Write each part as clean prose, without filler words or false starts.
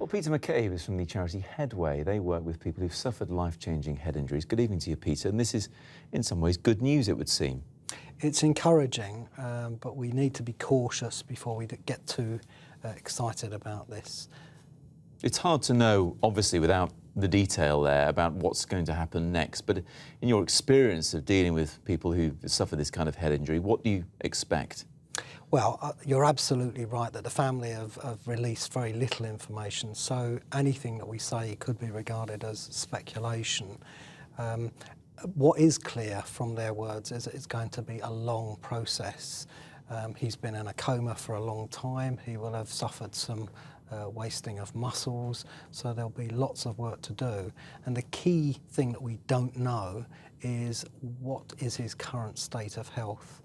Well, Peter McCabe is from the charity Headway. They work with people who've suffered life-changing head injuries. Good evening to you, Peter. And this is, in some ways, good news, it would seem. It's encouraging, but we need to be cautious before we get too excited about this. It's hard to know, obviously, without the detail there about what's going to happen next. But in your experience of dealing with people who suffer this kind of head injury, what do you expect? Well, you're absolutely right that the family have released very little information, so anything that we say could be regarded as speculation. What is clear from their words is that it's going to be a long process. He's been in a coma for a long time. He will have suffered some wasting of muscles, so there'll be lots of work to do. And the key thing that we don't know is what is his current state of health.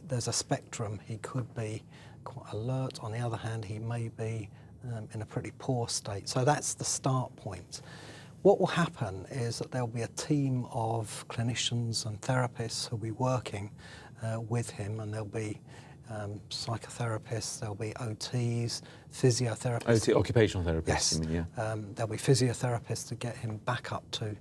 There's a spectrum. He could be quite alert. On the other hand, he may be in a pretty poor state. So that's the start point. What will happen is that there'll be a team of clinicians and therapists who'll be working with him, and there'll be psychotherapists, there'll be OTs, physiotherapists. Occupational therapists, yes. you mean, yeah. There'll be physiotherapists to get him back up to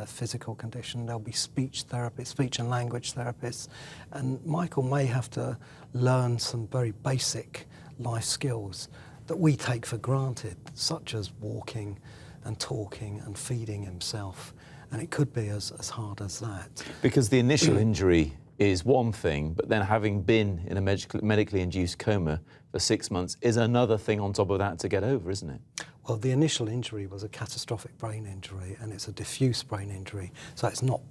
physical condition. There'll be speech therapists, speech and language therapists, and Michael may have to learn some very basic life skills that we take for granted, such as walking and talking and feeding himself, and it could be as hard as that. Because the initial injury is one thing, but then having been in a medically induced coma for 6 months is another thing on top of that to get over, isn't it? Well, the initial injury was a catastrophic brain injury, and it's a diffuse brain injury, so it's not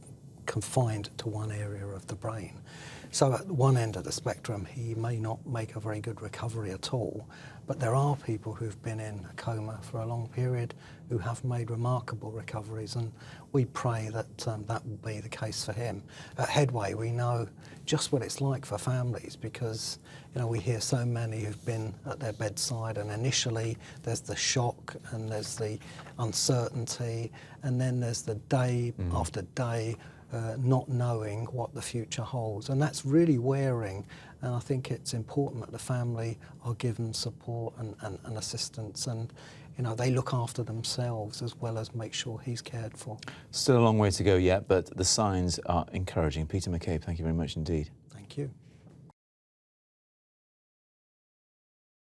confined to one area of the brain. So at one end of the spectrum, he may not make a very good recovery at all, but there are people who've been in a coma for a long period who have made remarkable recoveries, and we pray that that will be the case for him. At Headway, we know just what it's like for families, because we hear so many who've been at their bedside, and initially there's the shock and there's the uncertainty, and then there's the day after day not knowing what the future holds, and that's really wearing. And I think it's important that the family are given support and assistance, and they look after themselves as well as make sure he's cared for. Still a long way to go yet, but the signs are encouraging. Peter McCabe, thank you very much indeed. Thank you.